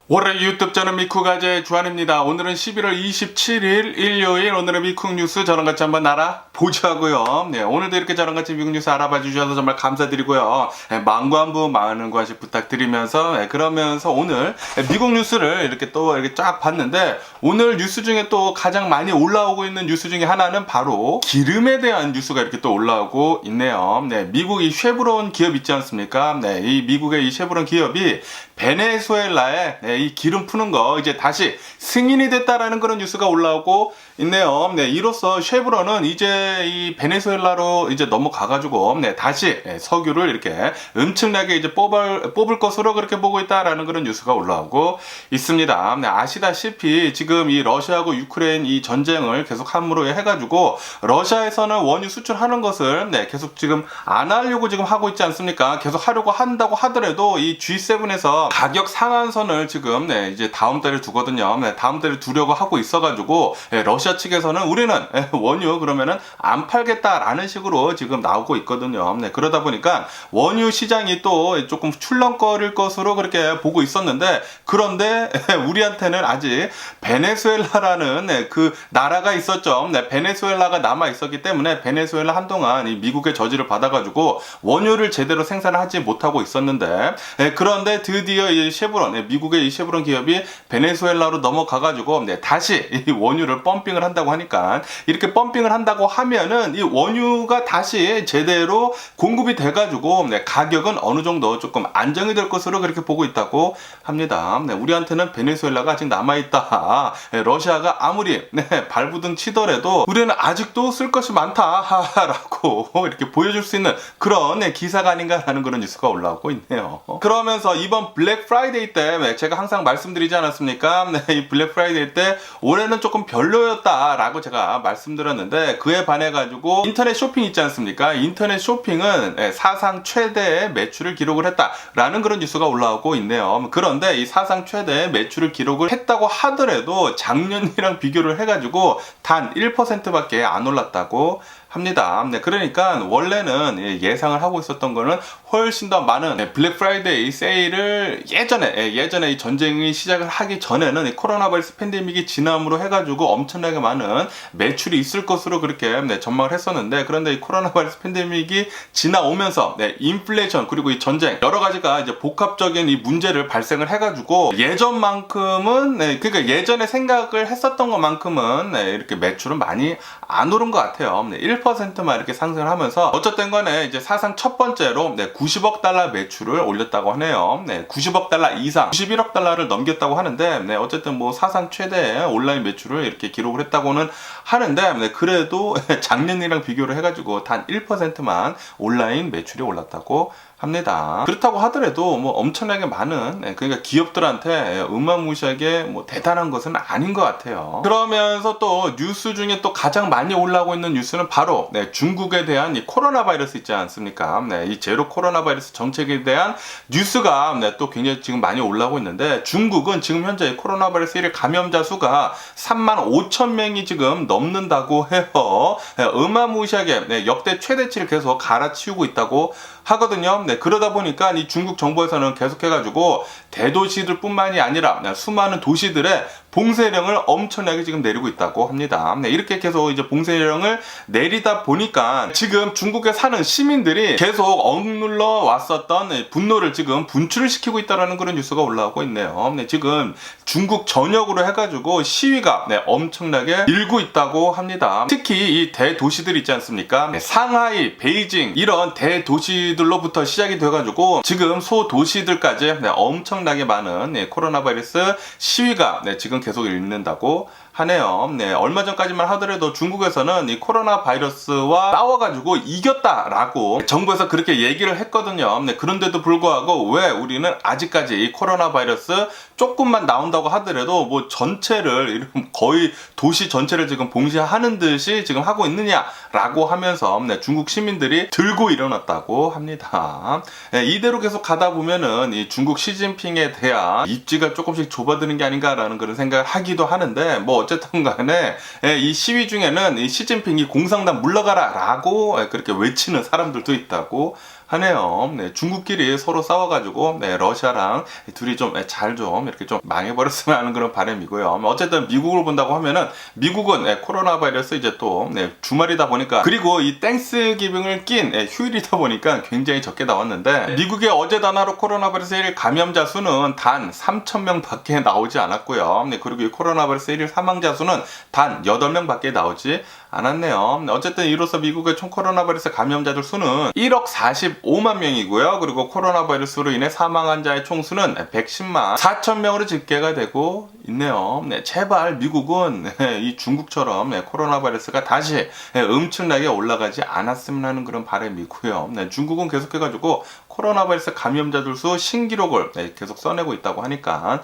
월요일 유튜브 저는 미쿡아재 주한입니다. 오늘은 11월 27일 일요일, 오늘은 미쿡 뉴스 저랑 같이 한번 알아보자고요. 네, 오늘도 이렇게 저랑 같이 미국 뉴스 알아봐 주셔서 정말 감사드리고요. 만관부 많은 관심 부탁드리면서 그러면서 오늘 미국 뉴스를 이렇게 또 이렇게 쫙 봤는데, 오늘 뉴스 중에 또 가장 많이 올라오고 있는 뉴스 중에 하나는 바로 기름에 대한 뉴스가 이렇게 또 올라오고 있네요. 네, 미국 이 쉐브론 기업 있지 않습니까? 네, 이 미국의 이 쉐브론 기업이 베네수엘라에 이 기름 푸는 거 이제 다시 승인이 됐다라는 그런 뉴스가 올라오고 있네요. 네, 이로써 쉐브론은 이제 이 베네수엘라로 이제 넘어가가지고 다시 석유를 이렇게 엄청나게 이제 뽑을 것으로 그렇게 보고 있다라는 그런 뉴스가 올라오고 있습니다. 네, 아시다시피 지금 이 러시아하고 유크레인 이 전쟁을 계속 함으로 해가지고 러시아에서는 원유 수출하는 것을 계속 지금 안 하려고 지금 하고 있지 않습니까? 계속 하려고 한다고 하더라도 이 G7에서 가격 상한선을 지금 이제 다음 달에 두거든요. 다음 달에 두려고 하고 있어가지고 러시아 측에서는 우리는 원유 그러면은 안 팔겠다라는 식으로 지금 나오고 있거든요. 그러다 보니까 원유 시장이 또 조금 출렁거릴 것으로 그렇게 보고 있었는데, 그런데 우리한테는 아직 베네수엘라라는 그 나라가 있었죠. 베네수엘라가 남아 있었기 때문에 베네수엘라 한동안 이 미국의 저지를 받아가지고 원유를 제대로 생산을 하지 못하고 있었는데, 그런데 드디어 이 쉐브론, 미국의 이 쉐브론 기업이 베네수엘라로 넘어가가지고 다시 이 원유를 펌핑을 한다고 하니까, 이렇게 펌핑을 한다고 하면은 이 원유가 다시 제대로 공급이 돼가지고 가격은 어느 정도 조금 안정이 될 것으로 그렇게 보고 있다고 합니다. 우리한테는 베네수엘라가 아직 남아있다. 러시아가 아무리 발부등 치더라도 우리는 아직도 쓸 것이 많다라고 이렇게 보여줄 수 있는 그런 기사가 아닌가라는 그런 뉴스가 올라오고 있네요. 그러면서 이번 블랙 프라이데이 때 제가 항상 말씀드리지 않았습니까? 이 블랙 프라이데이 때 올해는 조금 별로였다라고 제가 말씀드렸는데, 그에 반해가지고 인터넷 쇼핑 있지 않습니까? 인터넷 쇼핑은 사상 최대의 매출을 기록을 했다라는 그런 뉴스가 올라오고 있네요. 그런데 이 사상 최대의 매출을 기록을 했다고 하더라도 작년이랑 비교를 해가지고 단 1%밖에 안 올랐다고 합니다. 그러니까 원래는 예상을 하고 있었던 거는 훨씬 더 많은 블랙 프라이데이 세일을 예전에 이 전쟁이 시작을 하기 전에는 이 코로나 바이러스 팬데믹이 지남으로 해가지고 엄청나게 많은 매출이 있을 것으로 그렇게 전망을 했었는데, 그런데 이 코로나 바이러스 팬데믹이 지나오면서 인플레이션 그리고 이 전쟁 여러 가지가 이제 복합적인 이 문제를 발생을 해가지고 예전만큼은 그러니까 예전에 생각을 했었던 것만큼은 이렇게 매출은 많이 안 오른 것 같아요. 1%만 이렇게 상승을 하면서 어쨌든 간에 이제 사상 첫 번째로 90억 달러 매출을 올렸다고 하네요. 90억 달러 이상 91억 달러를 넘겼다고 하는데, 어쨌든 뭐 사상 최대의 온라인 매출을 이렇게 기록을 했다고는 하는데, 그래도 작년이랑 비교를 해가지고 단 1%만 온라인 매출이 올랐다고 합니다. 그렇다고 하더라도 뭐 엄청나게 많은 그러니까 기업들한테 어마무시하게 뭐 대단한 것은 아닌 것 같아요. 그러면서 또 뉴스 중에 또 가장 많이 올라오고 있는 뉴스는 바로 중국에 대한 이 코로나 바이러스 있지 않습니까? 이 제로 코로나 바이러스 정책에 대한 뉴스가 또 굉장히 지금 많이 올라오고 있는데, 중국은 지금 현재 코로나 바이러스 1일 감염자 수가 35,000명이 지금 넘는다고 해요. 어마무시하게 역대 최대치를 계속 갈아치우고 있다고 하거든요. 그러다 보니까 이 중국 정부에서는 계속해가지고 대도시들 뿐만이 아니라 수많은 도시들의 봉쇄령을 엄청나게 지금 내리고 있다고 합니다. 이렇게 계속 이제 봉쇄령을 내리다 보니까 지금 중국에 사는 시민들이 계속 억눌러 왔었던 분노를 지금 분출을 시키고 있다는 그런 뉴스가 올라오고 있네요. 지금 중국 전역으로 해가지고 시위가 엄청나게 일고 있다고 합니다. 특히 이 대도시들 있지 않습니까? 상하이, 베이징 이런 대도시들로부터 시작이 돼가지고 지금 소도시들까지 엄청나게 많은 코로나 바이러스 시위가 지금 계속 일는다고 하네요. 얼마 전까지만 하더라도 중국에서는 이 코로나 바이러스와 싸워가지고 이겼다라고 정부에서 그렇게 얘기를 했거든요. 그런데도 불구하고 왜 우리는 아직까지 이 코로나 바이러스 조금만 나온다고 하더라도 뭐 전체를 거의 도시 전체를 지금 봉쇄하는 듯이 지금 하고 있느냐라고 하면서 중국 시민들이 들고 일어났다고 합니다. 이대로 계속 가다 보면은 이 중국 시진핑에 대한 입지가 조금씩 좁아드는 게 아닌가라는 그런 생각을 하기도 하는데, 뭐 어쨌든 간에 이 시위 중에는 이 시진핑이 공산당 물러가라 라고 그렇게 외치는 사람들도 있다고 하네요. 네, 중국끼리 서로 싸워가지고 네, 러시아랑 둘이 좀 잘 좀 이렇게 좀 망해버렸으면 하는 그런 바람이고요. 어쨌든 미국을 본다고 하면은 미국은 코로나 바이러스 이제 또 주말이다 보니까, 그리고 이 땡스기빙을 낀 휴일이다 보니까 굉장히 적게 나왔는데, 미국의 어제 단하로 코로나 바이러스 1일 감염자 수는 단 3,000명 밖에 나오지 않았고요. 그리고 이 코로나 바이러스 1일 사망자 수는 단 8명 밖에 나오지 않았네요. 어쨌든 이로써 미국의 총 코로나 바이러스 감염자들 수는 1억 45만 명이고요. 그리고 코로나 바이러스로 인해 사망한 자의 총수는 110만 4천 명으로 집계가 되고 있네요. 제발 미국은 이 중국처럼 코로나 바이러스가 다시 엄청나게 올라가지 않았으면 하는 그런 바람이고요. 중국은 계속해가지고 코로나 바이러스 감염자들 수 신기록을 계속 써내고 있다고 하니까,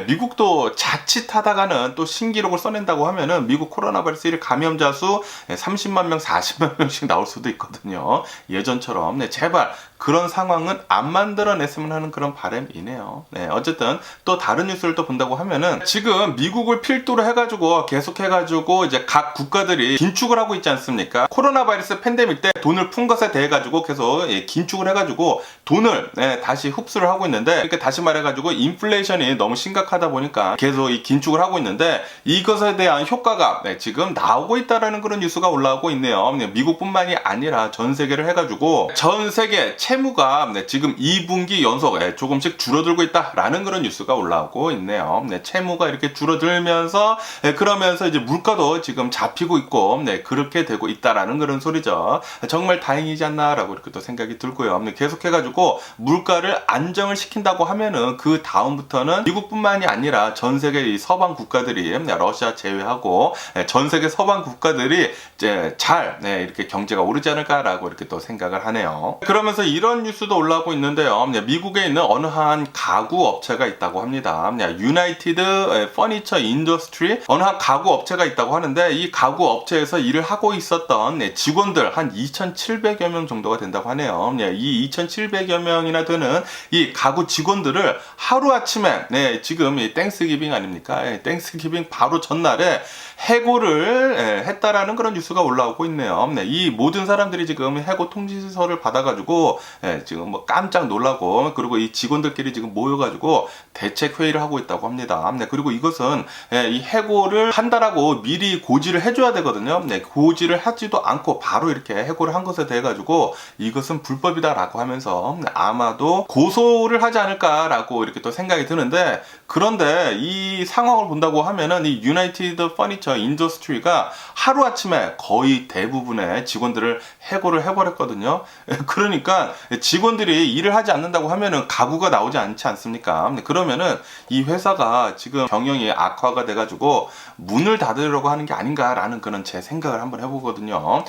미국도 자칫하다가는 또 신기록을 써낸다고 하면은 미국 코로나 바이러스 1일 감염자 수 30만 명, 40만 명씩 나올 수도 있거든요. 예전처럼. 제발 그런 상황은 안 만들어냈으면 하는 그런 바람이네요. 어쨌든 또 다른 뉴스를 또 본다고 하면은, 지금 미국을 필두로 해가지고 계속해가지고 이제 각 국가들이 긴축을 하고 있지 않습니까? 코로나 바이러스 팬데믹 때 돈을 푼 것에 대해 가지고 계속 긴축을 해가지고 돈을 다시 흡수를 하고 있는데, 이렇게 다시 말해가지고 인플레이션이 너무 심각하다 보니까 계속 이 긴축을 하고 있는데, 이것에 대한 효과가 지금 나오고 있다라는 그런 뉴스가 올라오고 있네요. 미국뿐만이 아니라 전 세계를 해가지고 전 세계 채무가 지금 2분기 연속 조금씩 줄어들고 있다라는 그런 뉴스가 올라오고 있네요. 채무가 이렇게 줄어들면서 그러면서 이제 물가도 지금 잡히고 있고 그렇게 되고 있다라는 그런 소리죠. 정말 다행이지 않나라고 이렇게 또 생각이 들고요. 계속해가지고 물가를 안정을 시킨다고 하면은 그 다음부터는 미국뿐만이 아니라 전 세계 이 서방 국가들이, 러시아 제외하고 전 세계 서방 국가들이 이제 잘 이렇게 경제가 오르지 않을까라고 이렇게 또 생각을 하네요. 그러면서 이런 뉴스도 올라오고 있는데요. 미국에 있는 어느 한 가구 업체가 있다고 합니다. 유나이티드 퍼니처 인더스트리, 어느 한 가구 업체가 있다고 하는데, 이 가구 업체에서 일을 하고 있었던 직원들 한 2,700여 명 정도가 된다고 하네요. 이 2,700여 명이나 되는 이 가구 직원들을 하루아침에 지금 이 땡스기빙 아닙니까? 땡스기빙 바로 전날에 해고를 했다라는 그런 뉴스가 올라오고 있네요. 이 모든 사람들이 지금 해고 통지서를 받아가지고 지금 뭐 깜짝 놀라고, 그리고 이 직원들끼리 지금 모여가지고 대책 회의를 하고 있다고 합니다. 그리고 이것은 이 해고를 한다라고 미리 고지를 해줘야 되거든요. 고지를 하지도 않고 바로 이렇게 해고를 한 것에 대해 가지고 이것은 불법이다라고 하면서 아마도 고소를 하지 않을까라고 이렇게 또 생각이 드는데, 그런데 이 상황을 본다고 하면은 이 유나이티드 퍼니처 인더스트리가 하루아침에 거의 대부분의 직원들을 해고를 해버렸거든요. 그러니까 직원들이 일을 하지 않는다고 하면은 가구가 나오지 않지 않습니까? 그러면은 이 회사가 지금 경영이 악화가 돼가지고 문을 닫으려고 하는 게 아닌가라는 그런 제 생각을 한번 해보거든요.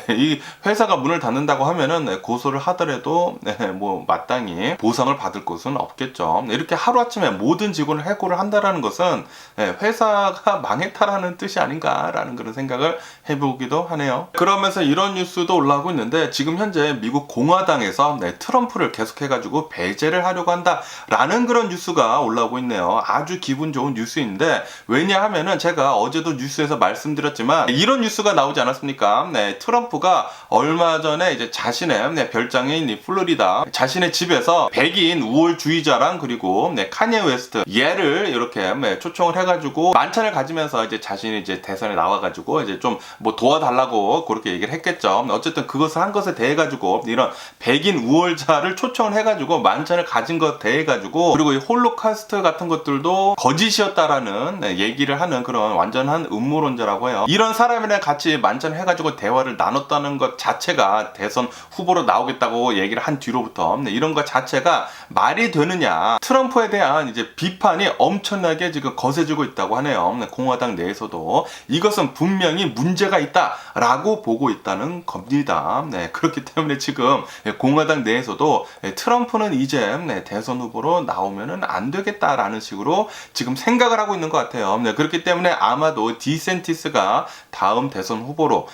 이 회사가 문을 닫는다고 하면은 고소를 하더라도 뭐 마땅히 보상을 받을 곳은 없겠죠. 이렇게 하루아침에 모든 직원을 해고를 한다라는 것은 회사가 망했다라는 뜻이 아닌가라는 그런 생각을 해보기도 하네요. 그러면서 이런 뉴스도 올라오고 있는데, 지금 현재 미국 공화당에서 트럼프를 계속해가지고 배제를 하려고 한다라는 그런 뉴스가 올라오고 있네요. 아주 기분 좋은 뉴스인데, 왜냐하면은 제가 어제도 뉴스에서 말씀드렸지만 이런 뉴스가 나오지 않았습니까? 트럼프가 얼마 전에 이제 자신의 별장인 이 플로리다 자신의 집에서 백인 우월주의자랑 그리고 카니에 웨스트 얘를 이렇게 초청을 해가지고 만찬을 가지면서 이제 자신이 이제 대선에 나와가지고 이제 좀 뭐 도와달라고 그렇게 얘기를 했겠죠. 어쨌든 그것을 한 것에 대해 가지고 이런 백인 우월자를 초청을 해가지고 만찬을 가진 것 대해 가지고, 그리고 이 홀로카스트 같은 것들도 거짓이었다라는 얘기를 하는 그런 완전한 음모론자라고 해요. 이런 사람이랑 같이 만찬을 해가지고 대화를 나눴다는 것 자체가 대선 후보로 나오겠다고 얘기를 한 뒤로부터 이런 것 자체가 말이 되느냐, 트럼프에 대한 이제 비판이 엄청나게 지금 거세지고 있다고 하네요. 공화당 내에서도 이것은 분명히 문제가 있다라고 보고 있다는 겁니다. 그렇기 때문에 지금 공화당 내에서도 트럼프는 이제 대선 후보로 나오면은 안 되겠다라는 식으로 지금 생각을 하고 있는 것 같아요. 그렇기 때문에 아마도 디센티스가 다음 대선 후보로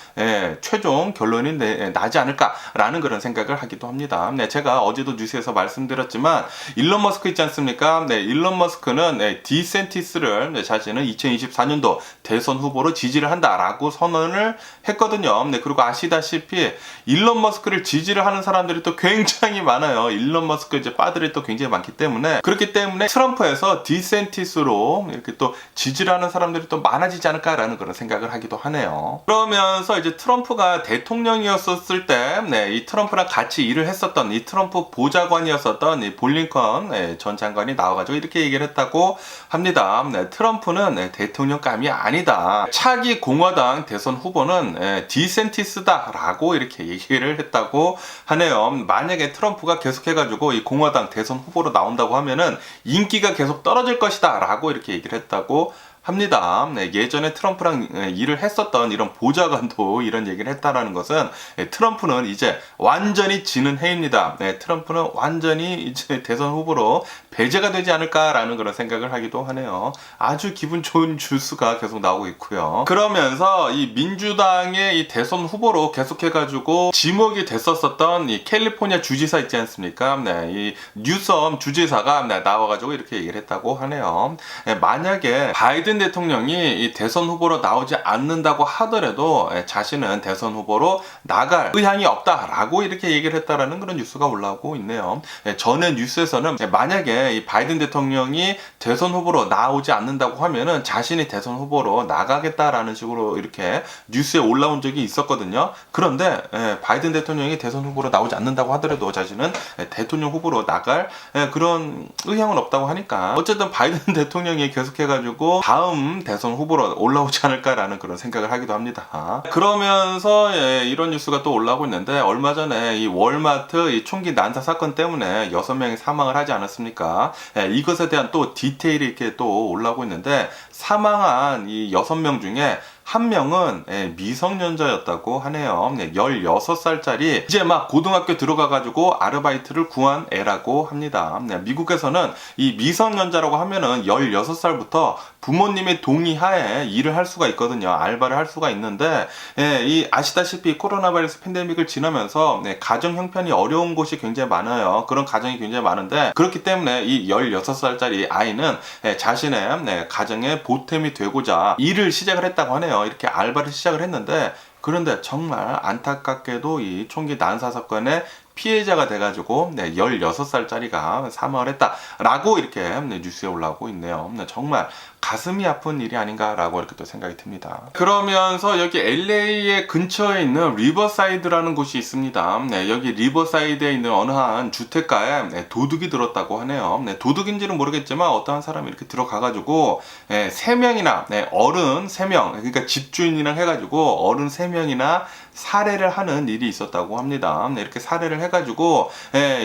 최종 결론이 나지 않을까라는 그런 생각을 하기도 합니다. 제가 어제도 뉴스에서 말씀드렸지만 일론 머스크 있지 않습니까? 일론 머스크는 디센티스를 자신은 2024년도 대선 후보로 지지를 한다라고 선언을 했거든요. 그리고 아시다시피 일론 머스크를 지지를 하는 사람들이 또 또 굉장히 많아요. 일론 머스크 이제 빠들이 또 굉장히 많기 때문에, 그렇기 때문에 트럼프에서 디센티스로 이렇게 또 지지를 하는 사람들이 또 많아지지 않을까라는 그런 생각을 하기도 하네요. 그러면서 이제 트럼프가 대통령이었을 때, 이 트럼프랑 같이 일을 했었던 이 트럼프 보좌관이었었던 이 볼링컨 전 장관이 나와가지고 이렇게 얘기를 했다고 합니다. 트럼프는 대통령감이 아니다. 차기 공화당 대선 후보는 디센티스다라고 이렇게 얘기를 했다고 하네요. 만약에 트럼프가 계속해가지고 이 공화당 대선 후보로 나온다고 하면은 인기가 계속 떨어질 것이다 라고 이렇게 얘기를 했다고 합니다. 예전에 트럼프랑 일을 했었던 이런 보좌관도 이런 얘기를 했다라는 것은 트럼프는 이제 완전히 지는 해입니다. 트럼프는 완전히 이제 대선 후보로 배제가 되지 않을까라는 그런 생각을 하기도 하네요. 아주 기분 좋은 뉴스가 계속 나오고 있고요. 그러면서 이 민주당의 이 대선 후보로 계속해가지고 지목이 됐었던 이 캘리포니아 주지사 있지 않습니까? 이 뉴섬 주지사가 나와가지고 이렇게 얘기를 했다고 하네요. 만약에 바이든 대통령이 이 대선 후보로 나오지 않는다고 하더라도 자신은 대선 후보로 나갈 의향이 없다라고 이렇게 얘기를 했다라는 그런 뉴스가 올라오고 있네요. 전에 뉴스에서는 만약에 이 바이든 대통령이 대선 후보로 나오지 않는다고 하면은 자신이 대선 후보로 나가겠다라는 식으로 이렇게 뉴스에 올라온 적이 있었거든요. 그런데 바이든 대통령이 대선 후보로 나오지 않는다고 하더라도 자신은 대통령 후보로 나갈 그런 의향은 없다고 하니까, 어쨌든 바이든 대통령이 계속해가지고 다음 대선 후보로 올라오지 않을까라는 그런 생각을 하기도 합니다. 그러면서 이런 뉴스가 또 올라오고 있는데, 얼마 전에 이 월마트 이 총기 난사 사건 때문에 6명이 사망을 하지 않았습니까? 이것에 대한 또 디테일이 이렇게 또 올라오고 있는데, 사망한 이 6명 중에 한 명은 미성년자였다고 하네요. 16살짜리 이제 막 고등학교 들어가가지고 아르바이트를 구한 애라고 합니다. 미국에서는 이 미성년자라고 하면은 16살부터 부모님의 동의하에 일을 할 수가 있거든요. 알바를 할 수가 있는데, 이 아시다시피 코로나 바이러스 팬데믹을 지나면서 가정 형편이 어려운 곳이 굉장히 많아요. 그런 가정이 굉장히 많은데, 그렇기 때문에 이 16살짜리 아이는 자신의 가정의 보탬이 되고자 일을 시작을 했다고 하네요. 이렇게 알바를 시작을 했는데, 그런데 정말 안타깝게도 이 총기 난사 사건의 피해자가 돼가지고 16살짜리가 사망을 했다라고 이렇게 뉴스에 올라오고 있네요. 정말 가슴이 아픈 일이 아닌가라고 이렇게 또 생각이 듭니다. 그러면서 여기 LA의 근처에 있는 리버사이드라는 곳이 있습니다. 여기 리버사이드에 있는 어느 한 주택가에 도둑이 들었다고 하네요. 도둑인지는 모르겠지만 어떠한 사람이 이렇게 들어가가지고 3명이나 어른 3명, 그러니까 집주인이랑 해가지고 어른 3명이나 살해를 하는 일이 있었다고 합니다. 이렇게 살해를 해가지고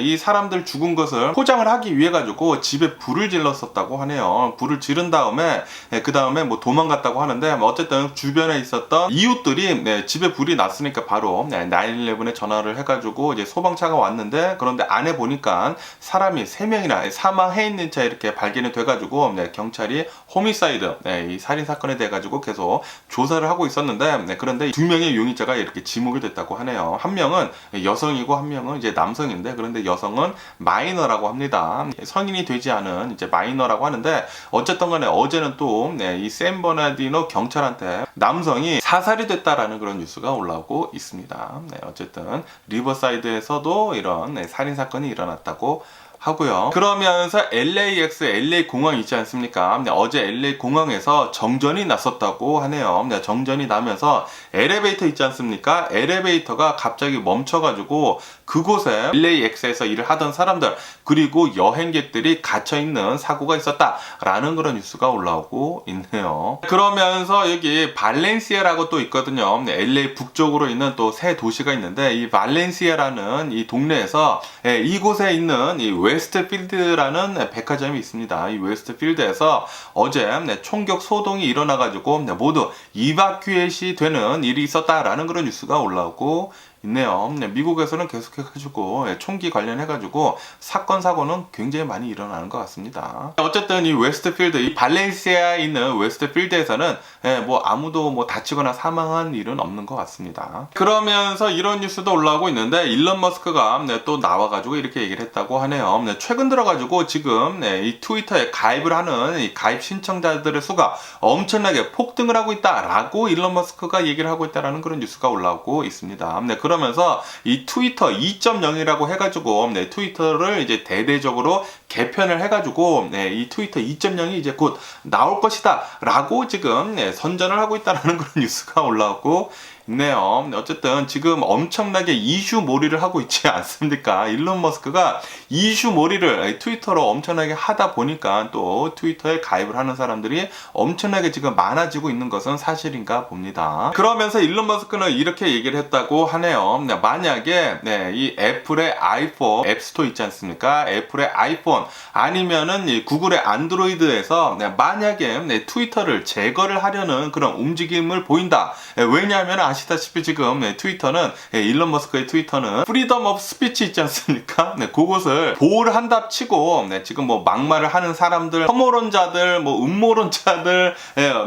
이 사람들 죽은 것을 포장을 하기 위해 가지고 집에 불을 질렀었다고 하네요. 불을 지른 다음에 그 다음에 뭐 도망갔다고 하는데, 어쨌든 주변에 있었던 이웃들이 집에 불이 났으니까 바로 911에 전화를 해가지고 이제 소방차가 왔는데, 그런데 안에 보니까 사람이 3명이나 사망해 있는 채 이렇게 발견이 돼가지고 경찰이 호미사이드 이 살인 사건에 대해 가지고 계속 조사를 하고 있었는데, 그런데 2명의 용의자가 이렇게 지목이 됐다고 하네요. 한 명은 여성이고 한 명은 이제 남성인데, 그런데 여성은 마이너라고 합니다. 성인이 되지 않은 이제 마이너라고 하는데, 어쨌든 간에 어제는 또 이 샌버나디노 경찰한테 남성이 사살이 됐다라는 그런 뉴스가 올라오고 있습니다. 어쨌든 리버사이드에서도 이런 살인 사건이 일어났다고 하고요. 그러면서 LAX, LA 공항 있지 않습니까? 어제 LA 공항에서 정전이 났었다고 하네요. 정전이 나면서 엘리베이터 있지 않습니까? 엘리베이터가 갑자기 멈춰가지고 그곳에 LAX에서 일을 하던 사람들, 그리고 여행객들이 갇혀있는 사고가 있었다라는 그런 뉴스가 올라오고 있네요. 그러면서 여기 발렌시아라고 또 있거든요. LA 북쪽으로 있는 또 새 도시가 있는데, 이 발렌시아라는 이 동네에서 이곳에 있는 이 웨스트필드라는 백화점이 있습니다. 이 웨스트필드에서 어제 총격 소동이 일어나가지고 모두 이바큐에이시 되는 일이 있었다라는 그런 뉴스가 올라오고 있네요. 미국에서는 계속해가지고 총기 관련해가지고 사건 사고는 굉장히 많이 일어나는 것 같습니다. 어쨌든 이 웨스트필드, 이 발렌시아에 있는 웨스트필드에서는 뭐 아무도 뭐 다치거나 사망한 일은 없는 것 같습니다. 그러면서 이런 뉴스도 올라오고 있는데, 일론 머스크가 또 나와가지고 이렇게 얘기를 했다고 하네요. 최근 들어가지고 지금 이 트위터에 가입을 하는 이 가입 신청자들의 수가 엄청나게 폭등을 하고 있다라고 일론 머스크가 얘기를 하고 있다라는 그런 뉴스가 올라오고 있습니다. 그러면서 이 트위터 2.0이라고 해가지고 트위터를 이제 대대적으로 개편을 해가지고 이 트위터 2.0이 이제 곧 나올 것이다 라고 지금 선전을 하고 있다는 그런 뉴스가 올라오고 있네요. 어쨌든 지금 엄청나게 이슈 몰이를 하고 있지 않습니까? 일론 머스크가 이슈 몰이를 트위터로 엄청나게 하다 보니까 또 트위터에 가입을 하는 사람들이 엄청나게 지금 많아지고 있는 것은 사실인가 봅니다. 그러면서 일론 머스크는 이렇게 얘기를 했다고 하네요. 만약에 이 애플의 아이폰 앱스토어 있지 않습니까? 애플의 아이폰 아니면은 이 구글의 안드로이드에서 만약에 트위터를 제거를 하려는 그런 움직임을 보인다. 왜냐하면 아시다시피 지금 트위터는 일론 머스크의 트위터는 프리덤 오브 스피치 있지 않습니까? 그것을 보호를 한답치고 지금 뭐 막말을 하는 사람들, 혐오론자들, 뭐 음모론자들,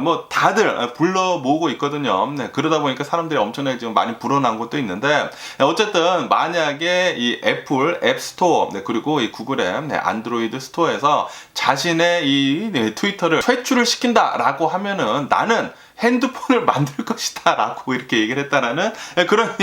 뭐 다들 불러 모으고 있거든요. 그러다 보니까 사람들이 엄청나게 지금 많이 불어난 것도 있는데 어쨌든 만약에 이 애플 앱스토어 그리고 이 구글의 안드로이드 스토어에서 자신의 이 트위터를 퇴출을 시킨다라고 하면은 나는 핸드폰을 만들 것이다 라고 이렇게 얘기를 했다라는 그런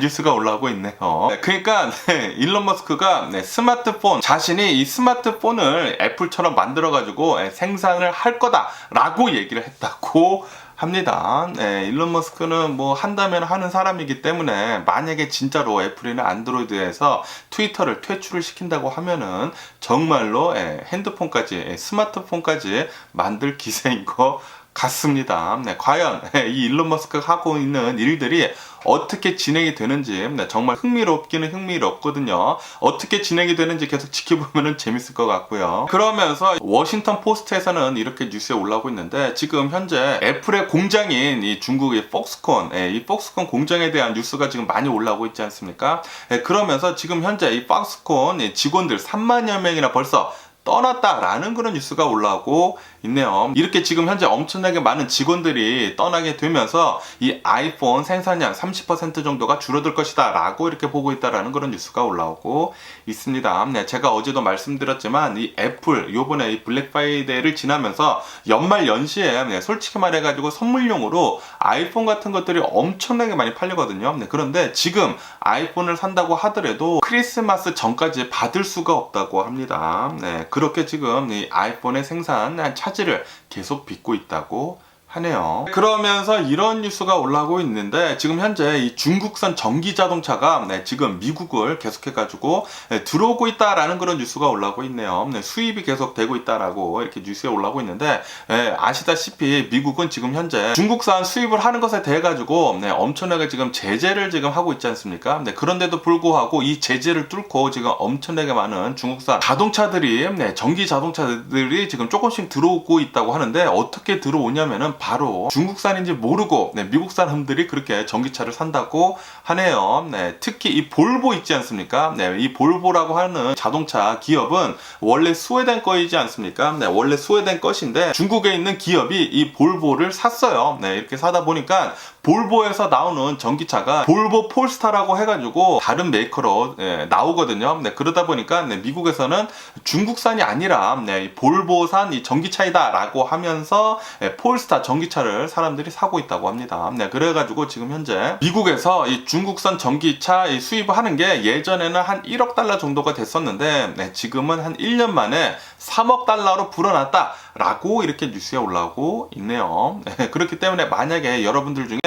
뉴스가 올라오고 있네요. 그러니까 일론 머스크가 스마트폰, 자신이 이 스마트폰을 애플처럼 만들어 가지고 생산을 할 거다 라고 얘기를 했다고 합니다. 일론 머스크는 뭐 한다면 하는 사람이기 때문에 만약에 진짜로 애플이나 안드로이드에서 트위터를 퇴출을 시킨다고 하면은 정말로 핸드폰까지, 스마트폰까지 만들 기세인 거 같습니다. 과연 이 일론 머스크가 하고 있는 일들이 어떻게 진행이 되는지 정말 흥미롭기는 흥미롭거든요. 어떻게 진행이 되는지 계속 지켜보면 재밌을 것 같고요. 그러면서 워싱턴 포스트에서는 이렇게 뉴스에 올라오고 있는데 지금 현재 애플의 공장인 이 중국의 폭스콘, 이 폭스콘 공장에 대한 뉴스가 지금 많이 올라오고 있지 않습니까? 그러면서 지금 현재 이 폭스콘 직원들 3만여 명이나 벌써 떠났다라는 그런 뉴스가 올라오고 있네요. 이렇게 지금 현재 엄청나게 많은 직원들이 떠나게 되면서 이 아이폰 생산량 30% 정도가 줄어들 것이다 라고 이렇게 보고 있다라는 그런 뉴스가 올라오고 있습니다. 제가 어제도 말씀드렸지만 이 애플 요번에 이 블랙 프라이데이를 지나면서 연말 연시에 솔직히 말해가지고 선물용으로 아이폰 같은 것들이 엄청나게 많이 팔리거든요. 그런데 지금 아이폰을 산다고 하더라도 크리스마스 전까지 받을 수가 없다고 합니다. 그렇게 지금 이 아이폰의 생산 차질을 계속 빚고 있다고 하네요. 그러면서 이런 뉴스가 올라오고 있는데 지금 현재 이 중국산 전기 자동차가 지금 미국을 계속해가지고 들어오고 있다라는 그런 뉴스가 올라오고 있네요. 수입이 계속 되고 있다라고 이렇게 뉴스에 올라오고 있는데 아시다시피 미국은 지금 현재 중국산 수입을 하는 것에 대해 가지고 엄청나게 지금 제재를 지금 하고 있지 않습니까? 그런데도 불구하고 이 제재를 뚫고 지금 엄청나게 많은 중국산 자동차들이 전기 자동차들이 지금 조금씩 들어오고 있다고 하는데 어떻게 들어오냐면은 바로 중국산인지 모르고 미국 사람들이 그렇게 전기차를 산다고 하네요. 특히 이 볼보 있지 않습니까? 이 볼보라고 하는 자동차 기업은 원래 스웨덴 거이지 않습니까? 원래 스웨덴 것인데 중국에 있는 기업이 이 볼보를 샀어요. 이렇게 사다 보니까 볼보에서 나오는 전기차가 볼보 폴스타라고 해가지고 다른 메이커로 나오거든요. 그러다 보니까 미국에서는 중국산이 아니라 볼보산 이 전기차이다 라고 하면서 폴스타 전기차를 사람들이 사고 있다고 합니다. 그래가지고 지금 현재 미국에서 이 중국산 전기차 수입을 하는 게 예전에는 한 1억 달러 정도가 됐었는데 지금은 한 1년 만에 3억 달러로 불어났다 라고 이렇게 뉴스에 올라오고 있네요. 그렇기 때문에 만약에 여러분들 중에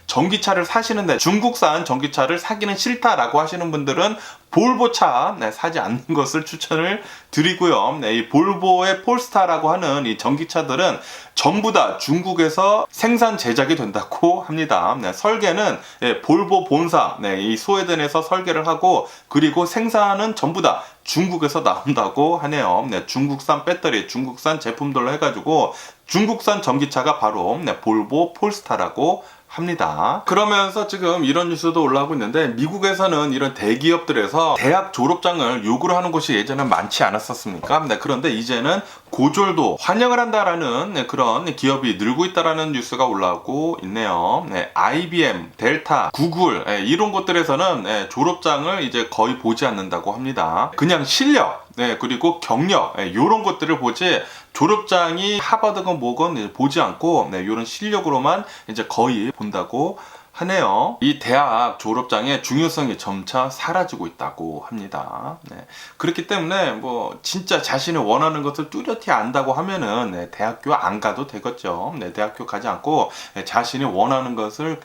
전기차를 사시는데 중국산 전기차를 사기는 싫다라고 하시는 분들은 볼보차 사지 않는 것을 추천을 드리고요. 이 볼보의 폴스타라고 하는 이 전기차들은 전부 다 중국에서 생산 제작이 된다고 합니다. 설계는 볼보 본사 이 스웨덴에서 설계를 하고 그리고 생산은 전부 다 중국에서 나온다고 하네요. 중국산 배터리, 중국산 제품들로 해가지고 중국산 전기차가 바로 볼보 폴스타라고 합니다. 그러면서 지금 이런 뉴스도 올라오고 있는데 미국에서는 이런 대기업들에서 대학 졸업장을 요구를 하는 곳이 예전엔 많지 않았었습니까? 그런데 이제는 고졸도 환영을 한다라는 그런 기업이 늘고 있다라는 뉴스가 올라오고 있네요. IBM, 델타, 구글 이런 곳들에서는 졸업장을 이제 거의 보지 않는다고 합니다. 그냥 실력 그리고 경력 이런 것들을 보지 졸업장이 하버드건 뭐건 보지 않고 이런 실력으로만 이제 거의 본다고 하네요. 이 대학 졸업장의 중요성이 점차 사라지고 있다고 합니다. 네. 그렇기 때문에 뭐 진짜 자신이 원하는 것을 뚜렷이 안다고 하면은 네, 대학교 안 가도 되겠죠. 네, 대학교 가지 않고 자신이 원하는 것을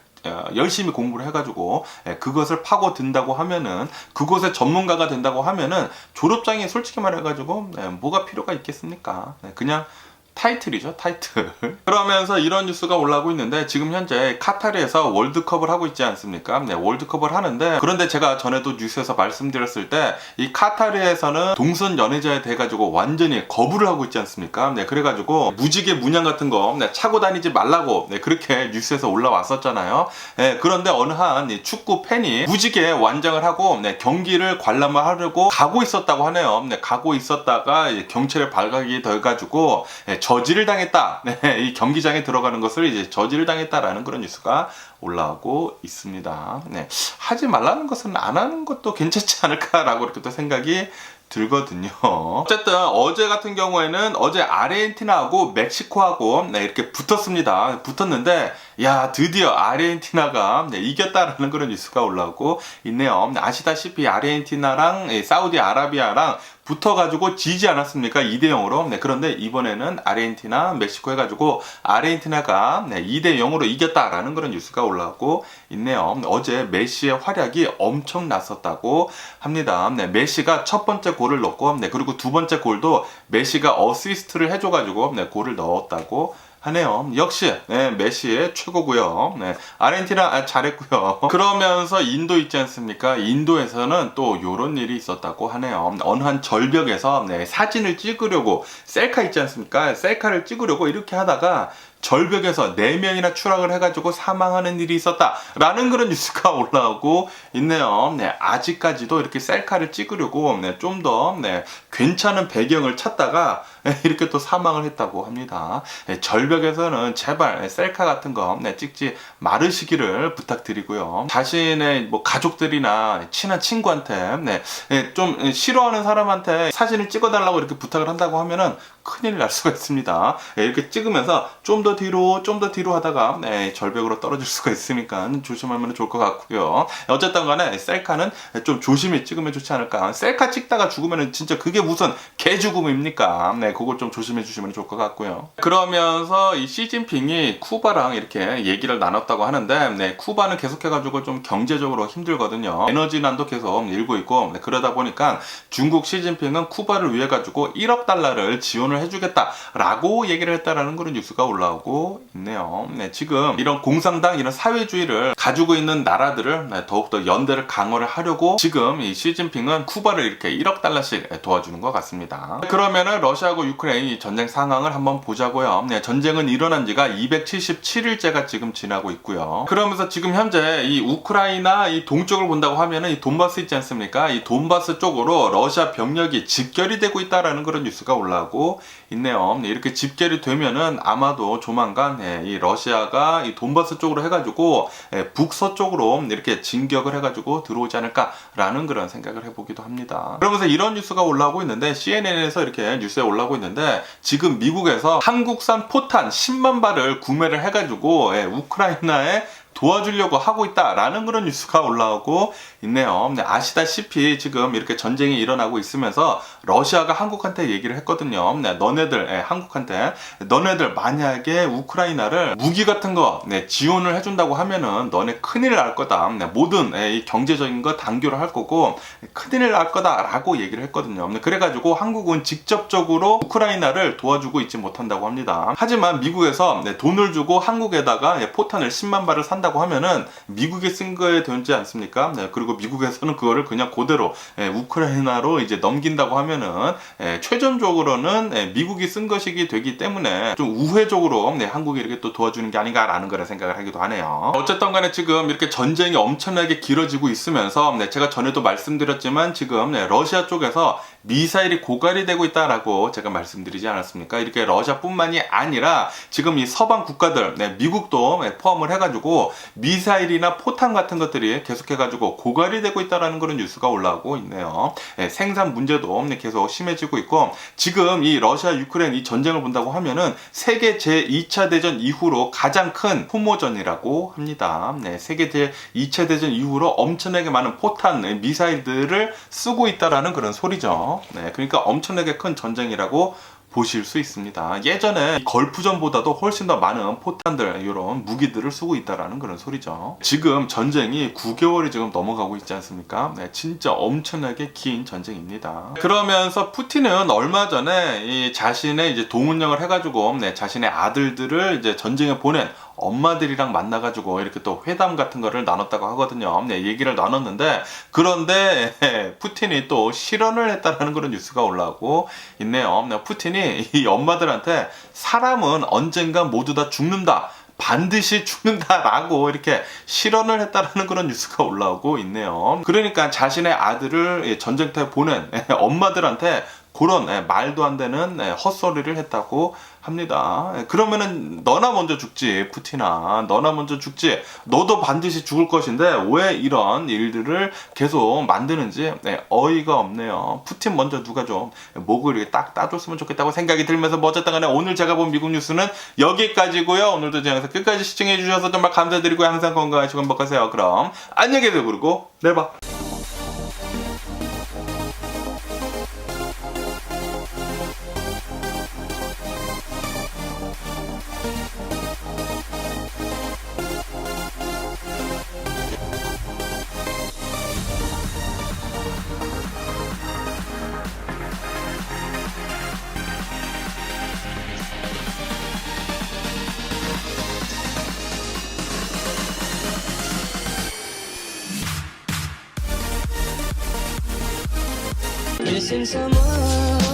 열심히 공부를 해가지고 그것을 파고든다고 하면은, 그것의 전문가가 된다고 하면은 졸업장이 솔직히 말해가지고 뭐가 필요가 있겠습니까? 그냥 타이틀이죠, 타이틀. 그러면서 이런 뉴스가 올라오고 있는데, 지금 현재 카타르에서 월드컵을 하고 있지 않습니까? 네, 월드컵을 하는데, 그런데 제가 전에도 뉴스에서 말씀드렸을 때 이 카타르에서는 동성 연애자에 대해 가지고 완전히 거부를 하고 있지 않습니까? 네, 그래가지고 무지개 문양 같은 거 차고 다니지 말라고 그렇게 뉴스에서 올라왔었잖아요. 네, 그런데 어느 한 축구 팬이 무지개 완장을 하고 경기를 관람을 하려고 가고 있었다고 하네요. 가고 있었다가 경찰에 발각이 돼가지고 저지를 당했다. 이 경기장에 들어가는 것을 이제 저지를 당했다라는 그런 뉴스가 올라오고 있습니다. 하지 말라는 것은 안 하는 것도 괜찮지 않을까라고 이렇게 또 생각이 들거든요. 어쨌든 어제 같은 경우에는 어제 아르헨티나하고 멕시코하고 이렇게 붙었는데, 야, 드디어 아르헨티나가 이겼다라는 그런 뉴스가 올라오고 있네요. 아시다시피 아르헨티나랑 사우디아라비아랑 붙어가지고 지지 않았습니까? 2대0으로. 그런데 이번에는 아르헨티나, 멕시코 해가지고 아르헨티나가 2대0으로 이겼다라는 그런 뉴스가 올라오고 있네요. 어제 메시의 활약이 엄청 났었다고 합니다. 메시가 첫 번째 골을 넣고, 그리고 두 번째 골도 메시가 어시스트를 해줘가지고 골을 넣었다고 하네요. 역시 메시의 최고고요. 아르헨티나 잘했고요. 그러면서 인도 있지 않습니까? 인도에서는 또 이런 일이 있었다고 하네요. 어느 한 절벽에서 사진을 찍으려고, 셀카 있지 않습니까? 셀카를 찍으려고 이렇게 하다가 절벽에서 4명이나 추락을 해가지고 사망하는 일이 있었다라는 그런 뉴스가 올라오고 있네요. 아직까지도 이렇게 셀카를 찍으려고 좀 더 괜찮은 배경을 찾다가 이렇게 또 사망을 했다고 합니다. 절벽에서는 제발 셀카 같은 거 찍지 말으시기를 부탁드리고요. 자신의 뭐 가족들이나 친한 친구한테 좀 싫어하는 사람한테 사진을 찍어달라고 이렇게 부탁을 한다고 하면은 큰일 날 수가 있습니다. 이렇게 찍으면서 좀 더 뒤로 하다가 절벽으로 떨어질 수가 있으니까 조심하면 좋을 것 같고요. 어쨌든 간에 셀카는 좀 조심히 찍으면 좋지 않을까. 셀카 찍다가 죽으면 진짜 그게 무슨 개죽음입니까? 그걸 좀 조심해 주시면 좋을 것 같고요. 그러면서 이 시진핑이 쿠바랑 이렇게 얘기를 나눴다고 하는데, 쿠바는 계속해가지고 좀 경제적으로 힘들거든요. 에너지난도 계속 일고 있고, 그러다 보니까 중국 시진핑은 쿠바를 위해 가지고 1억 달러를 지원을 해주겠다라고 얘기를 했다라는 그런 뉴스가 올라오고 있네요. 지금 이런 공산당, 이런 사회주의를 가지고 있는 나라들을 더욱더 연대를 강화를 하려고 지금 이 시진핑은 쿠바를 이렇게 1억 달러씩 도와주는 것 같습니다. 그러면은 러시아하고 우크라이나 전쟁 상황을 한번 보자고요. 전쟁은 일어난 지가 277일째가 지금 지나고 있고요. 그러면서 지금 현재 이 우크라이나 이 동쪽을 본다고 하면은 이 돈바스 있지 않습니까? 이 돈바스 쪽으로 러시아 병력이 집결이 되고 있다라는 그런 뉴스가 올라오고 있네요. 이렇게 집결이 되면은 아마도 조만간 이 러시아가 이 돈바스 쪽으로 해가지고 북서쪽으로 이렇게 진격을 해가지고 들어오지 않을까라는 그런 생각을 해보기도 합니다. 그러면서 이런 뉴스가 올라오고 있는데, CNN에서 이렇게 뉴스에 올라오고 있는데, 지금 미국에서 한국산 포탄 10만 발을 구매를 해가지고 우크라이나에 도와주려고 하고 있다라는 그런 뉴스가 올라오고 있네요. 아시다시피 지금 이렇게 전쟁이 일어나고 있으면서 러시아가 한국한테 얘기를 했거든요. 한국한테 너네들 만약에 우크라이나를 무기 같은 거 지원을 해준다고 하면은 너네 큰일 날 거다. 모든 이 경제적인 거 단교를 할 거고 큰일 날 거다라고 얘기를 했거든요. 그래가지고 한국은 직접적으로 우크라이나를 도와주고 있지 못한다고 합니다. 하지만 미국에서 돈을 주고 한국에다가 포탄을 10만 발을 산다고 하면은 미국이 쓴 거에 되지 않습니까? 그리고 미국에서는 그거를 그냥 그대로 우크라이나로 이제 넘긴다고 하면은 최종적으로는 미국이 쓴 것이기 되기 때문에 좀 우회적으로 한국이 이렇게 또 도와주는 게 아닌가라는 그런 생각을 하기도 하네요. 어쨌든 간에 지금 이렇게 전쟁이 엄청나게 길어지고 있으면서 제가 전에도 말씀드렸지만 지금 러시아 쪽에서 미사일이 고갈이 되고 있다라고 제가 말씀드리지 않았습니까? 이렇게 러시아뿐만이 아니라 지금 이 서방 국가들, 미국도 포함을 해가지고 미사일이나 포탄 같은 것들이 계속해가지고 고갈이 되고 있다라는 그런 뉴스가 올라오고 있네요. 생산 문제도 계속 심해지고 있고, 지금 이 러시아 유크레인 이 전쟁을 본다고 하면은 세계 제2차 대전 이후로 가장 큰 소모전이라고 합니다. 세계 제2차 대전 이후로 엄청나게 많은 포탄, 미사일들을 쓰고 있다라는 그런 소리죠. 그러니까 엄청나게 큰 전쟁이라고 보실 수 있습니다. 예전에 걸프전보다도 훨씬 더 많은 포탄들, 이런 무기들을 쓰고 있다라는 그런 소리죠. 지금 전쟁이 9개월이 지금 넘어가고 있지 않습니까? 진짜 엄청나게 긴 전쟁입니다. 그러면서 푸틴은 얼마 전에 이 자신의 이제 동운령을 해가지고 자신의 아들들을 이제 전쟁에 보낸 엄마들이랑 만나가지고 이렇게 또 회담 같은 거를 나눴다고 하거든요. 얘기를 나눴는데, 그런데 푸틴이 또 실언을 했다는 그런 뉴스가 올라오고 있네요. 푸틴이 이 엄마들한테 사람은 언젠가 모두 다 죽는다, 반드시 죽는다라고 이렇게 실언을 했다라는 그런 뉴스가 올라오고 있네요. 그러니까 자신의 아들을 전쟁터에 보낸 엄마들한테 그런 말도 안 되는 헛소리를 했다고 합니다. 그러면은 너나 먼저 죽지, 푸틴아. 너나 먼저 죽지. 너도 반드시 죽을 것인데 왜 이런 일들을 계속 만드는지 어이가 없네요. 푸틴 먼저 누가 좀 목을 이렇게 딱 따줬으면 좋겠다고 생각이 들면서, 뭐 어쨌든 간에 오늘 제가 본 미국 뉴스는 여기까지고요. 오늘도 제 영상 끝까지 시청해 주셔서 정말 감사드리고 항상 건강하시고 행복하세요. 그럼 안녕히 계세요. 그리고 내일 봐. Missing someone